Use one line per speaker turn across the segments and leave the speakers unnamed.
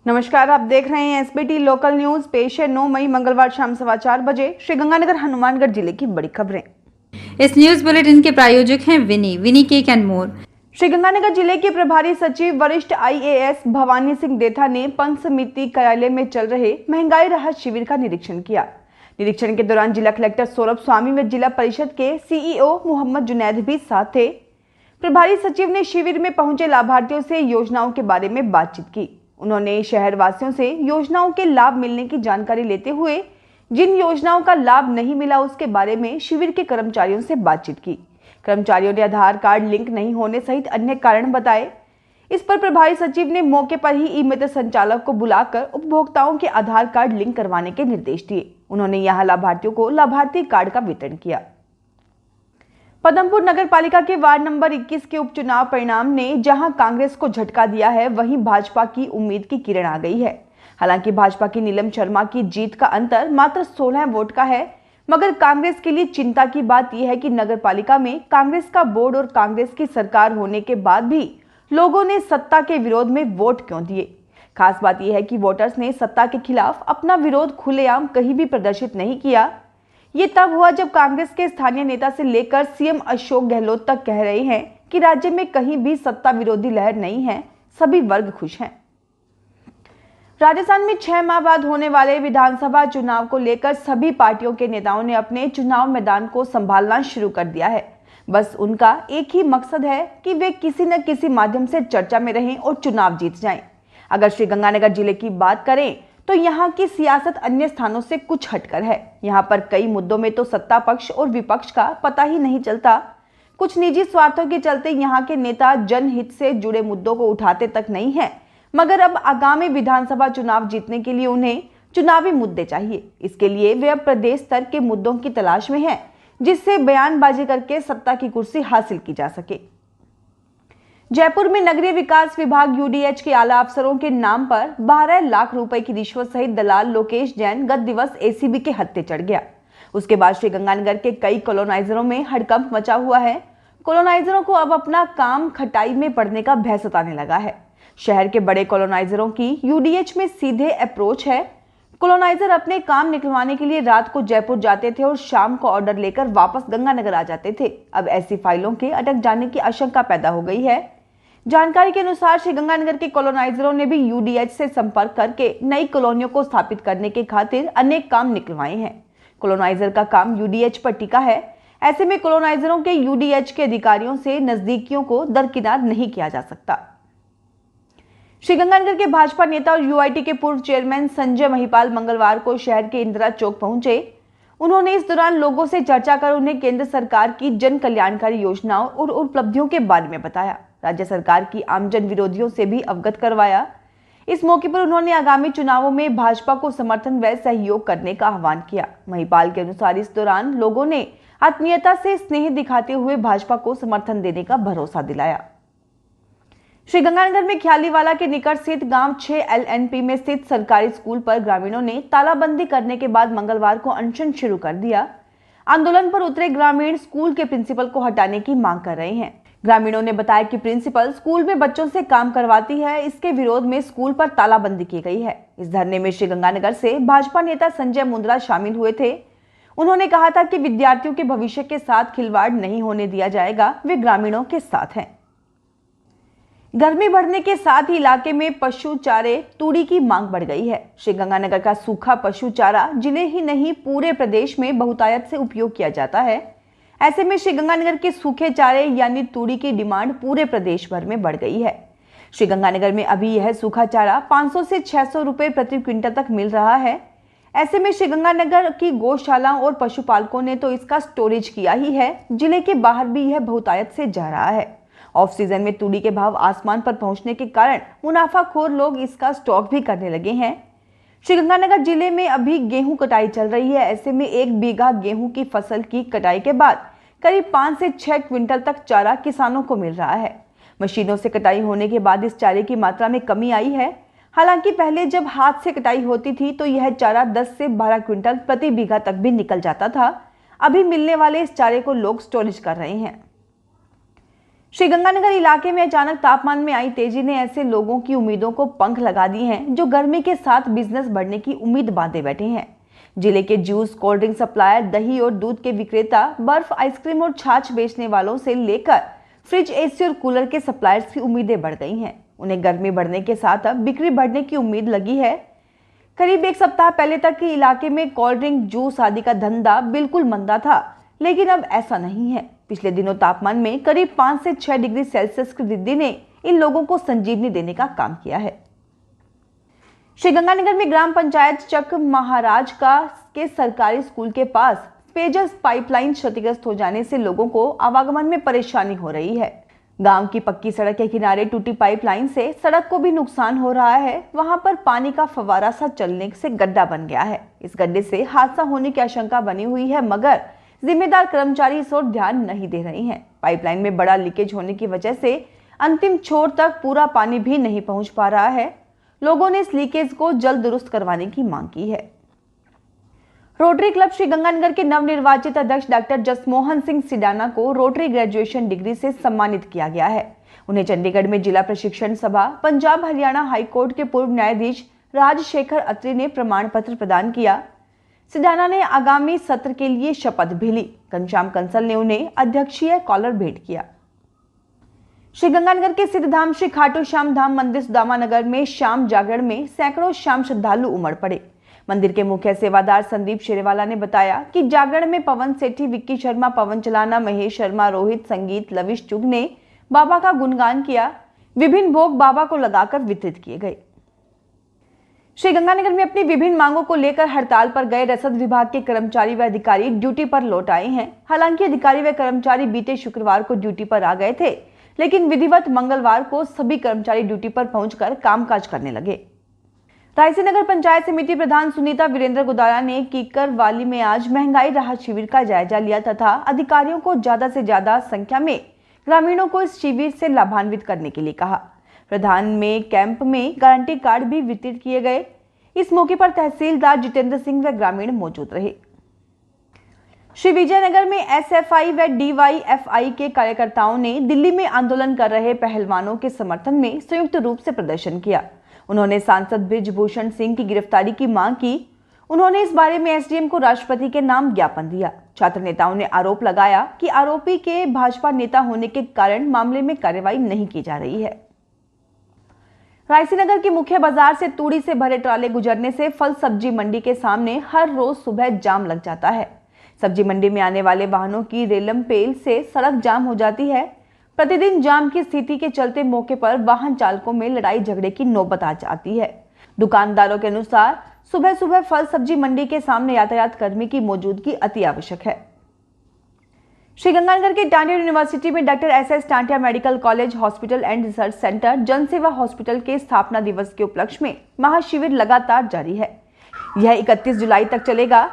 नमस्कार, आप देख रहे हैं एसबीटी लोकल न्यूज। पेश है 9 मई मंगलवार शाम 4:15 बजे श्रीगंगानगर हनुमानगढ़ जिले की बड़ी खबरें।
इस न्यूज बुलेटिन के प्रायोजक हैं विनी केक एंड मोर।
श्रीगंगानगर जिले के प्रभारी सचिव वरिष्ठ आईएएस भवानी सिंह देथा ने पंच समिति कार्यालय में चल रहे महंगाई राहत शिविर का निरीक्षण किया। निरीक्षण के दौरान जिला कलेक्टर सौरभ स्वामी व जिला परिषद के सीईओ मोहम्मद जुनैद भी साथ थे। प्रभारी सचिव ने शिविर में पहुंचे लाभार्थियों से योजनाओं के बारे में बातचीत की। उन्होंने शहर वासियों से योजनाओं के लाभ मिलने की जानकारी लेते हुए जिन योजनाओं का लाभ नहीं मिला उसके बारे में शिविर के कर्मचारियों से बातचीत की। कर्मचारियों ने आधार कार्ड लिंक नहीं होने सहित अन्य कारण बताए। इस पर प्रभारी सचिव ने मौके पर ही ई मित्र संचालक को बुलाकर उपभोक्ताओं के आधार कार्ड लिंक करवाने के निर्देश दिए। उन्होंने यहां लाभार्थियों को लाभार्थी कार्ड का वितरण किया। पदमपुर नगर पालिका के वार्ड नंबर 21 के उपचुनाव परिणाम ने जहां कांग्रेस को झटका दिया है, वहीं भाजपा की उम्मीद की किरण आ गई है। हालांकि भाजपा की नीलम शर्मा की जीत का अंतर मात्र 16 वोट का है, मगर कांग्रेस के लिए चिंता की बात यह है कि नगर पालिका में कांग्रेस का बोर्ड और कांग्रेस की सरकार होने के बाद भी लोगों ने सत्ता के विरोध में वोट क्यों दिए। खास बात यह है कि वोटर्स ने सत्ता के खिलाफ अपना विरोध खुलेआम कहीं भी प्रदर्शित नहीं किया। ये तब हुआ जब कांग्रेस के स्थानीय नेता से लेकर सीएम अशोक गहलोत तक कह रहे हैं कि राज्य में कहीं भी सत्ता विरोधी लहर नहीं है, सभी वर्ग खुश हैं। राजस्थान में 6 माह बाद होने वाले विधानसभा चुनाव को लेकर सभी पार्टियों के नेताओं ने अपने चुनाव मैदान को संभालना शुरू कर दिया है। बस उनका एक ही मकसद है कि वे किसी न किसी माध्यम से चर्चा में रहें और चुनाव जीत जाएं। अगर श्रीगंगानगर जिले की बात करें तो यहाँ की सियासत अन्य स्थानों से कुछ हटकर है। यहाँ पर कई मुद्दों में तो सत्ता पक्ष और विपक्ष का पता ही नहीं चलता। कुछ निजी स्वार्थों के चलते यहाँ के नेता जनहित से जुड़े मुद्दों को उठाते तक नहीं है, मगर अब आगामी विधानसभा चुनाव जीतने के लिए उन्हें चुनावी मुद्दे चाहिए। इसके लिए वे अब प्रदेश स्तर के मुद्दों की तलाश में हैं, जिससे बयानबाजी करके सत्ता की कुर्सी हासिल की जा सके। जयपुर में नगरीय विकास विभाग यूडीएच के आला अफसरों के नाम पर 12 लाख रुपए की रिश्वत सहित दलाल लोकेश जैन गत दिवस एसीबी के हत्थे चढ़ गया। उसके बाद श्रीगंगानगर के कई कॉलोनाइजरों में हड़कंप मचा हुआ है। कॉलोनाइजरों को अब अपना काम खटाई में पड़ने का भय सताने लगा है। शहर के बड़े कॉलोनाइजरों की यूडीएच में सीधे अप्रोच है। कॉलोनाइजर अपने काम निकलवाने के लिए रात को जयपुर जाते थे और शाम को ऑर्डर लेकर वापस गंगानगर आ जाते थे। अब ऐसी फाइलों के अटक जाने की आशंका पैदा हो गई है। जानकारी के अनुसार श्रीगंगानगर के कॉलोनाइजरों ने भी यूडीएच से संपर्क करके नई कॉलोनियों को स्थापित करने के खातिर अनेक काम निकलवाए हैं। कॉलोनाइजर का काम यूडीएच पर टिका है। ऐसे में कॉलोनाइजरों के यूडीएच के अधिकारियों से नजदीकियों को दरकिनार नहीं किया जा सकता। श्रीगंगानगर के भाजपा नेता और यूआईटी के पूर्व चेयरमैन संजय महिपाल मंगलवार को शहर के इंदिरा चौक पहुंचे। उन्होंने इस दौरान लोगों से चर्चा कर उन्हें केंद्र सरकार की जन कल्याणकारी योजनाओं और उपलब्धियों के बारे में बताया। राज्य सरकार की आमजन विरोधियों से भी अवगत करवाया। इस मौके पर उन्होंने आगामी चुनावों में भाजपा को समर्थन व सहयोग करने का आह्वान किया। महिपाल के अनुसार इस दौरान लोगों ने आत्मीयता से स्नेह दिखाते हुए भाजपा को समर्थन देने का भरोसा दिलाया। श्रीगंगानगर में ख्यालीवाला के निकट स्थित गांव 6 LNP में स्थित सरकारी स्कूल पर ग्रामीणों ने तालाबंदी करने के बाद मंगलवार को अनशन शुरू कर दिया। आंदोलन पर उतरे ग्रामीण स्कूल के प्रिंसिपल को हटाने की मांग कर रहे हैं। ग्रामीणों ने बताया कि प्रिंसिपल स्कूल में बच्चों से काम करवाती है, इसके विरोध में स्कूल पर तालाबंदी की गई है। इस धरने में श्रीगंगानगर से भाजपा नेता संजय मुंद्रा शामिल हुए थे। उन्होंने कहा था कि विद्यार्थियों के भविष्य के साथ खिलवाड़ नहीं होने दिया जाएगा, वे ग्रामीणों के साथ हैं। गर्मी बढ़ने के साथ ही इलाके में पशु चारे तूड़ी की मांग बढ़ गई है। श्रीगंगानगर का सूखा पशु चारा जिले ही नहीं पूरे प्रदेश में बहुतायत से उपयोग किया जाता है। ऐसे में श्रीगंगानगर के सूखे चारे यानी तूड़ी की डिमांड पूरे प्रदेश भर में बढ़ गई है। श्रीगंगानगर में अभी यह सूखा चारा 500 से 600 रुपए प्रति क्विंटल तक मिल रहा है। ऐसे में श्रीगंगानगर की गौशालाओं और पशुपालकों ने तो इसका स्टोरेज किया ही है, जिले के बाहर भी यह बहुतायत से जा रहा है। ऑफ सीजन में तूड़ी के भाव आसमान पर पहुंचने के कारण मुनाफाखोर लोग इसका स्टॉक भी करने लगे हैं। श्रीगंगानगर जिले में अभी गेहूं कटाई चल रही है। ऐसे में 1 बीघा गेहूं की फसल की कटाई के बाद करीब 5 से 6 क्विंटल तक चारा किसानों को मिल रहा है। मशीनों से कटाई होने के बाद इस चारे की मात्रा में कमी आई है। हालांकि पहले जब हाथ से कटाई होती थी तो यह चारा 10 से 12 क्विंटल प्रति बीघा तक भी निकल जाता था। अभी मिलने वाले इस चारे को लोग स्टोरेज कर रहे हैं। श्रीगंगानगर इलाके में अचानक तापमान में आई तेजी ने ऐसे लोगों की उम्मीदों को पंख लगा दिए हैं जो गर्मी के साथ बिजनेस बढ़ने की उम्मीद बांधे बैठे हैं। जिले के जूस, कोल्ड ड्रिंक सप्लायर, दही और दूध के विक्रेता, बर्फ, आइसक्रीम और छाछ बेचने वालों से लेकर फ्रिज, एसी और कूलर के सप्लायर्स की उम्मीदें बढ़ गई हैं। उन्हें गर्मी बढ़ने के साथ अब बिक्री बढ़ने की उम्मीद लगी है। करीब एक सप्ताह पहले तक के इलाके में कोल्ड ड्रिंक, जूस आदि का धंधा बिल्कुल मंदा था, लेकिन अब ऐसा नहीं है। पिछले दिनों तापमान में करीब 5 से 6 डिग्री सेल्सियस की वृद्धि ने इन लोगों को संजीवनी देने का काम किया है। श्रीगंगानगर में ग्राम पंचायत चक महाराज के सरकारी स्कूल के पास पेयजल पाइपलाइन क्षतिग्रस्त हो जाने से लोगों को आवागमन में परेशानी हो रही है। गांव की पक्की सड़क के किनारे टूटी पाइपलाइन से सड़क को भी नुकसान हो रहा है। वहां पर पानी का फव्वारा सा चलने से गड्ढा बन गया है। इस गड्ढे से हादसा होने की आशंका बनी हुई है, मगर जिम्मेदार कर्मचारी इस ओर ध्यान नहीं दे रहे हैं। पाइपलाइन में बड़ा लीकेज होने की वजह से अंतिम छोर तक पूरा पानी भी नहीं पहुंच पा रहा है। लोगों ने इस लीकेज को जल्द दुरुस्त करवाने की मांग की है। रोटरी क्लब श्रीगंगानगर के नवनिर्वाचित अध्यक्ष डॉक्टर जसमोहन सिंह सिडाना को रोटरी ग्रेजुएशन डिग्री से सम्मानित किया गया है। उन्हें चंडीगढ़ में जिला प्रशिक्षण सभा, पंजाब हरियाणा हाईकोर्ट के पूर्व न्यायाधीश राजशेखर अत्री ने प्रमाण पत्र प्रदान किया। सिडाना ने आगामी सत्र के लिए शपथ भी ली। घनश्याम कंसल ने उन्हें अध्यक्षीय कॉलर भेंट किया। श्रीगंगानगर के सिद्धधाम श्री खाटू श्याम धाम मंदिर सुदामानगर में शाम जागरण में सैकड़ों शाम श्रद्धालु उमड़ पड़े। मंदिर के मुख्य सेवादार संदीप शेरेवाला ने बताया कि जागरण में पवन सेठी, विक्की शर्मा, पवन चलाना, महेश शर्मा, रोहित संगीत, लविश चुग ने बाबा का गुणगान किया। विभिन्न भोग बाबा को लगाकर वितरित किए गए। श्रीगंगानगर में अपनी विभिन्न मांगों को लेकर हड़ताल पर गए रसद विभाग के कर्मचारी व अधिकारी ड्यूटी पर लौट आए हैं। हालांकि अधिकारी व कर्मचारी बीते शुक्रवार को ड्यूटी पर आ गए थे, लेकिन विधिवत मंगलवार को सभी कर्मचारी ड्यूटी पर पहुंचकर कामकाज करने लगे। रायसी नगर पंचायत समिति प्रधान सुनीता वीरेंद्र गुदारा ने कीकर वाली में आज महंगाई राहत शिविर का जायजा लिया तथा अधिकारियों को ज्यादा से ज्यादा संख्या में ग्रामीणों को इस शिविर से लाभान्वित करने के लिए कहा। प्रधान में कैंप में गारंटी कार्ड भी वितरित किए गए। इस मौके पर तहसीलदार जितेंद्र सिंह व ग्रामीण मौजूद रहे। श्री विजयनगर में एसएफआई व डीवाईएफआई के कार्यकर्ताओं ने दिल्ली में आंदोलन कर रहे पहलवानों के समर्थन में संयुक्त रूप से प्रदर्शन किया। उन्होंने सांसद बृजभूषण सिंह की गिरफ्तारी की मांग की। उन्होंने इस बारे में एसडीएम को राष्ट्रपति के नाम ज्ञापन दिया। छात्र नेताओं ने आरोप लगाया कि आरोपी के भाजपा नेता होने के कारण मामले में कार्रवाई नहीं की जा रही है। रायसी नगर के मुख्य बाजार से तूड़ी से भरे ट्राले गुजरने से फल सब्जी मंडी के सामने हर रोज सुबह जाम लग जाता है। सब्जी मंडी में आने वाले वाहनों की रेलम पेल से सड़क जाम हो जाती है। प्रतिदिन जाम की स्थिति के चलते मौके पर वाहन चालकों में लड़ाई झगड़े की नौबत आ जाती है। दुकानदारों के अनुसार सुबह सुबह फल सब्जी मंडी के सामने यातायात कर्मी की मौजूदगी अति आवश्यक है। श्रीगंगानगर के टांडिया यूनिवर्सिटी में doctor S Tantia medical college, hospital and research centre, जनसेवा हॉस्पिटल के स्थापना दिवस के उपलक्ष्य में महाशिविर लगातार जारी है। यह 31 जुलाई तक चलेगा।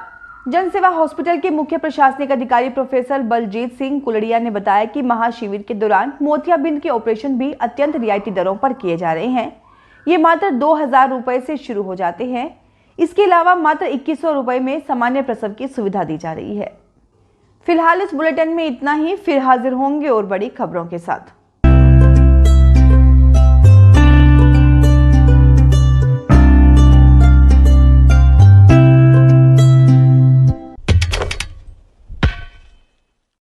जनसेवा हॉस्पिटल के मुख्य प्रशासनिक अधिकारी प्रोफेसर बलजीत सिंह कुलड़िया ने बताया कि महाशिविर के दौरान मोतियाबिंद के ऑपरेशन भी अत्यंत रियायती दरों पर किए जा रहे हैं। ये मात्र 2000 रुपए से शुरू हो जाते हैं। इसके अलावा मात्र 2100 रुपए में सामान्य प्रसव की सुविधा दी जा रही है। फिलहाल इस बुलेटिन में इतना ही। फिर हाजिर होंगे और बड़ी खबरों के साथ।